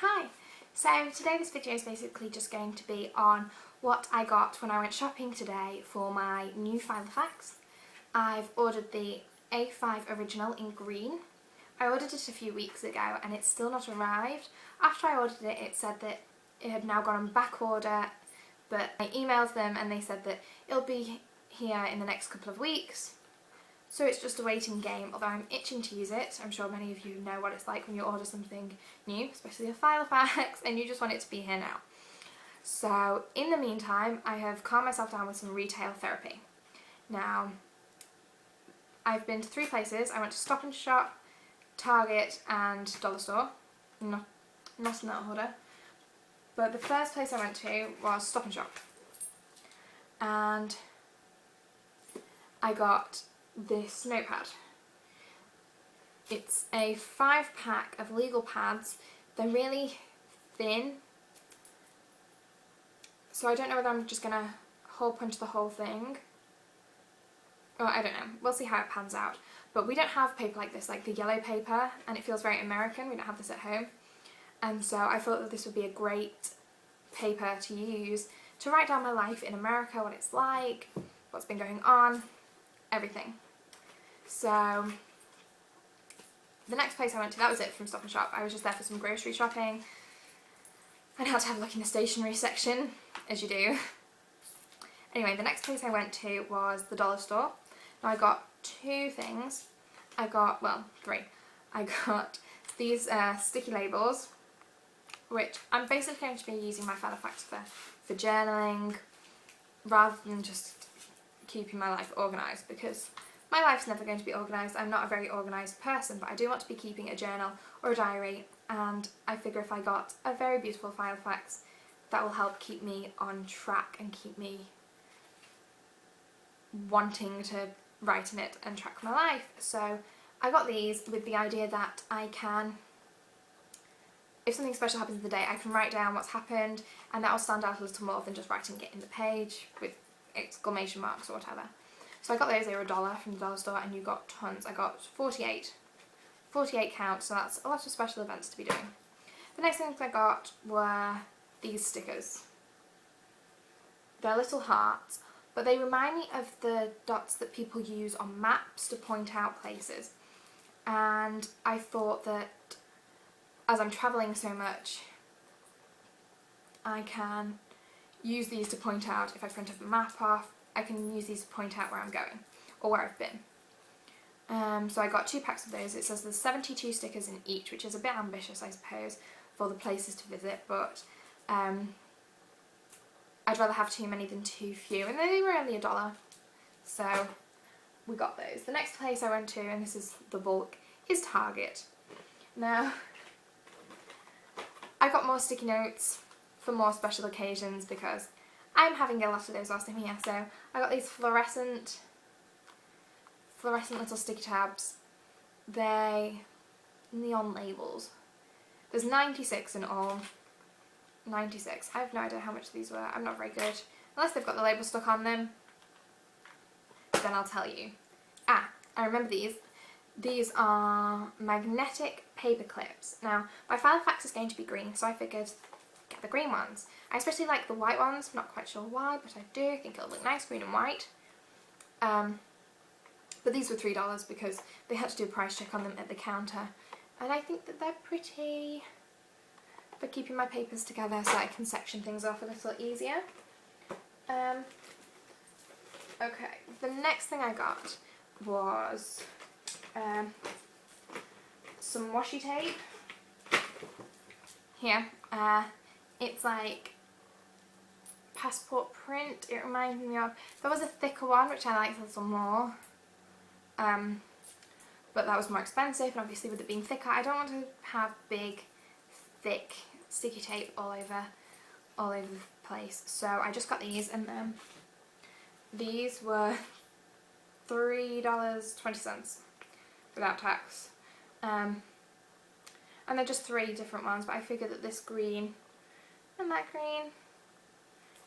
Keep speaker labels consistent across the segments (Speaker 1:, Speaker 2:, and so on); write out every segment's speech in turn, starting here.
Speaker 1: Hi! So today this video is basically just going to be on what I got when I went shopping today for my new Filofax. I've ordered the A5 Original in green. I ordered it a few weeks ago and it's still not arrived. After I ordered it, it said that it had now gone on back order, but I emailed them and they said that it'll be here in the next couple of weeks. So it's just a waiting game, although I'm itching to use it. I'm sure many of you know what it's like when you order something new, especially a Filofax, and you just want it to be here now. So in the meantime, I have calmed myself down with some retail therapy. Now, I've been to 3 places. I went to Stop and Shop, Target and Dollar Store. Not in that order. But the first place I went to was Stop and Shop. And I got this notepad. It's a 5-pack of legal pads. They're really thin, so I don't know whether I'm just gonna hole punch the whole thing, or I don't know, we'll see how it pans out. But we don't have paper like this, like the yellow paper, and it feels very American. We don't have this at home, and so I thought that this would be a great paper to use to write down my life in America, what it's like, what's been going on, everything. So the next place I went to, that was it from Stop and Shop. I was just there for some grocery shopping and had to have a look in the stationery section, as you do. Anyway, the next place I went to was the Dollar Store. Now I got 2 things. I got, well, 3. I got these sticky labels, which I'm basically going to be using my Filofax for journaling rather than just keeping my life organised, because my life's never going to be organised. I'm not a very organised person, but I do want to be keeping a journal or a diary, and I figure if I got a very beautiful Filofax, that will help keep me on track and keep me wanting to write in it and track my life. So I got these with the idea that I can, if something special happens in the day, I can write down what's happened, and that will stand out a little more than just writing it in the page with exclamation marks or whatever. So I got those. They were $1 from the Dollar Store, and you got tons. I got 48 counts, so that's a lot of special events to be doing. The next things I got were these stickers. They're little hearts, but they remind me of the dots that people use on maps to point out places. And I thought that as I'm travelling so much, I can use these to point out, if I print a map off, I can use these to point out where I'm going or where I've been. So I got 2 packs of those. It says there's 72 stickers in each, which is a bit ambitious, I suppose, for the places to visit, but I'd rather have too many than too few, and they were only $1, so we got those. The next place I went to, and this is the bulk, is Target. Now, I got more sticky notes for more special occasions because I'm having a lot of those whilst I'm here. So I got these fluorescent little sticky tabs. They're neon labels. There's 96 in all. 96. I have no idea how much these were. I'm not very good. Unless they've got the label stuck on them, then I'll tell you. I remember these. These are magnetic paper clips. Now, my Filofax is going to be green, so I figured get the green ones. I especially like the white ones. I'm not quite sure why, but I do. I think it'll look nice, green and white. But these were $3 because they had to do a price check on them at the counter. And I think that they're pretty for keeping my papers together so I can section things off a little easier. Okay, the next thing I got was some washi tape. Here, it's like passport print. It reminds me of, there was a thicker one which I liked a little more, but that was more expensive, and obviously with it being thicker, I don't want to have big, thick sticky tape all over the place. So I just got these, and these were $3.20 without tax. And they're just 3 different ones, but I figured that this green and that green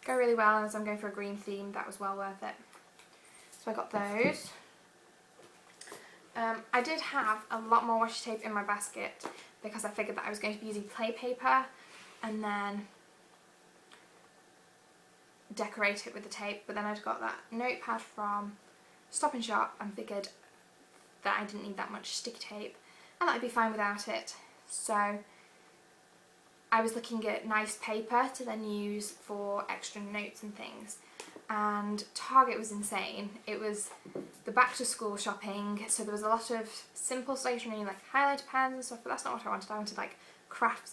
Speaker 1: go really well, and as I'm going for a green theme, that was well worth it. So I got those. I did have a lot more washi tape in my basket, because I figured that I was going to be using play paper and then decorate it with the tape, but then I'd got that notepad from Stop and Shop and figured that I didn't need that much sticky tape and that I'd be fine without it. So I was looking at nice paper to then use for extra notes and things, and Target was insane. It was the back to school shopping, so there was a lot of simple stationery like highlighter pens and stuff, but that's not what I wanted. I wanted like craft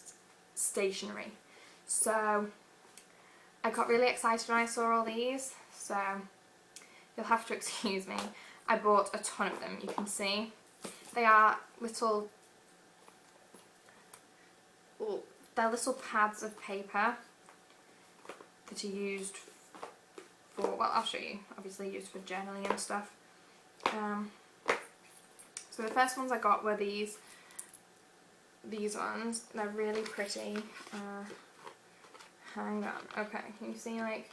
Speaker 1: stationery. So I got really excited when I saw all these, so you'll have to excuse me. I bought a ton of them, you can see. They are little, they're little pads of paper that are used for, well, I'll show you, obviously used for journaling and stuff. So the first ones I got were these ones. They're really pretty. Hang on, okay, can you see, like,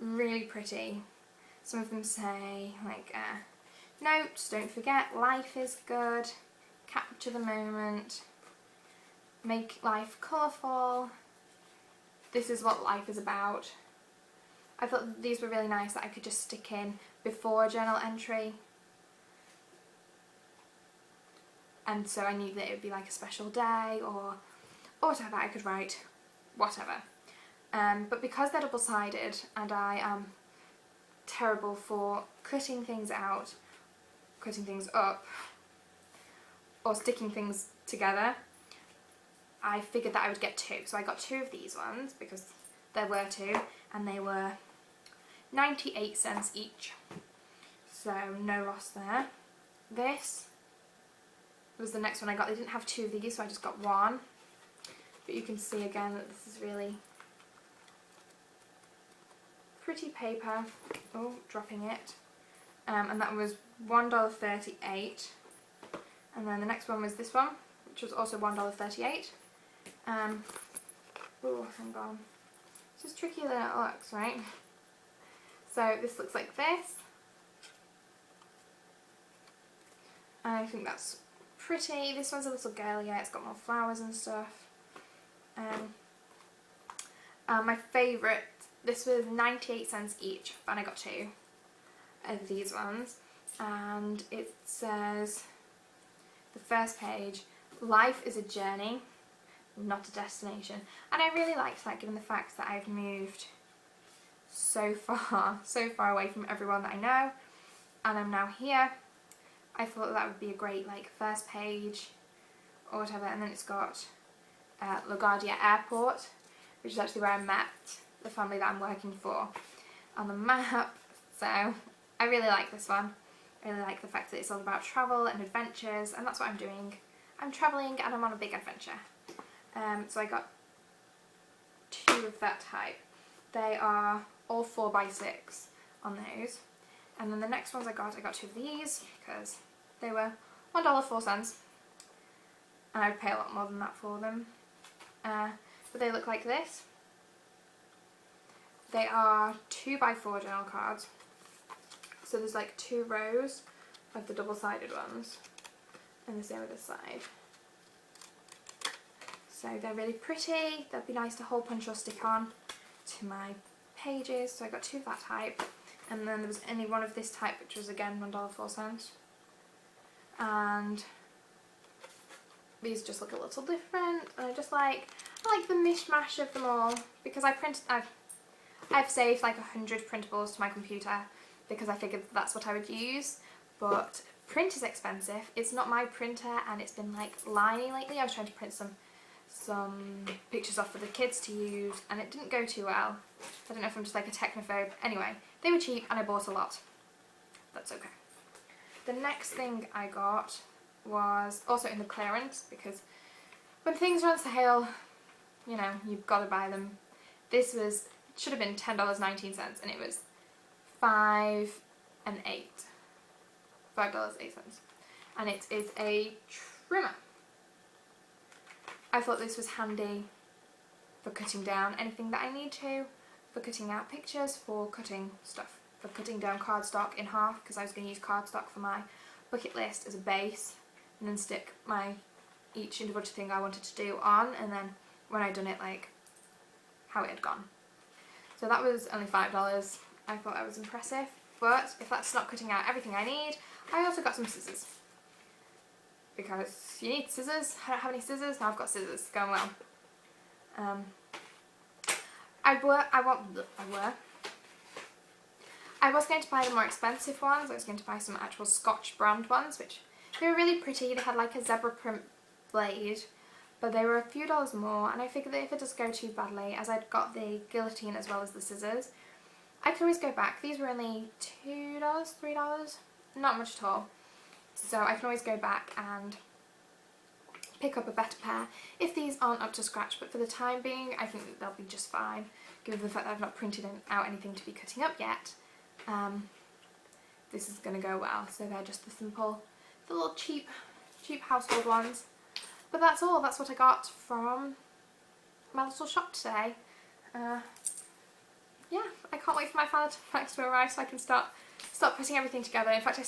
Speaker 1: really pretty. Some of them say, like, notes, don't forget, life is good, capture the moment, make life colourful, this is what life is about. I thought these were really nice that I could just stick in before a journal entry, and so I knew that it would be like a special day or whatever, I could write whatever. But because they're double-sided and I am terrible for cutting things out, cutting things up, or sticking things together, I figured that I would get two. So I got two of these ones because there were two, and they were 98 cents each. So no loss there. This was the next one I got. They didn't have two of these, so I just got one. But you can see again that this is really pretty paper. Oh, dropping it. And that was $1.38. And then the next one was this one, which was also $1.38. Oh, hang on. This is trickier than it looks, right? So this looks like this. And I think that's pretty. This one's a little girlier, it's got more flowers and stuff. My favourite, this was 98 cents each, and I got two of these ones. And it says, the first page, life is a journey, not a destination. And I really liked that, given the fact that I've moved so far away from everyone that I know, and I'm now here. I thought that would be a great, like, first page or whatever. And then it's got LaGuardia Airport, which is actually where I met the family that I'm working for, on the map. So I really like this one. I really like the fact that it's all about travel and adventures, and that's what I'm doing. I'm travelling and I'm on a big adventure. So I got two of that type. They are all 4x6 on those. And then the next ones I got two of these because they were $1.04, and I'd pay a lot more than that for them. But they look like this. They are 2x4 journal cards. So there's like 2 rows of the double-sided ones, and the same with this side. So they're really pretty. They'd be nice to hole punch or stick on to my pages. So I got 2 of that type, and then there was only one of this type, which was again $1.04. And these just look a little different, and I like the mishmash of them all, because I've saved like 100 printables to my computer because I figured that's what I would use, but print is expensive. It's not my printer, and it's been like lying lately. I was trying to print some pictures off for the kids to use, and it didn't go too well. I don't know if I'm just like a technophobe. Anyway, they were cheap and I bought a lot. That's okay. The next thing I got was also in the clearance, because when things are on sale, you know, you've got to buy them. This should have been $10.19, and it was $5.08. And it is a trimmer. I thought this was handy for cutting down anything that I need to, for cutting out pictures, for cutting stuff, for cutting down cardstock in half, because I was going to use cardstock for my bucket list as a base and then stick each individual thing I wanted to do on, and then when I'd done it, like how it had gone. So that was only $5. I thought that was impressive, but if that's not cutting out everything I need, I also got some scissors. Because you need scissors. I don't have any scissors, now I've got scissors. Going well. I was going to buy the more expensive ones. I was going to buy some actual Scotch brand ones, which they were really pretty. They had like a zebra print blade, but they were a few dollars more, and I figured that if it does go too badly, as I'd got the guillotine as well as the scissors, I could always go back. These were only $2, $3, not much at all. So I can always go back and pick up a better pair if these aren't up to scratch, but for the time being I think that they'll be just fine, given the fact that I've not printed out anything to be cutting up yet. This is going to go well. So they're just the little cheap household ones. But that's all. That's what I got from my little shop today. Yeah, I can't wait for my Filofax to arrive so I can start putting everything together. In fact,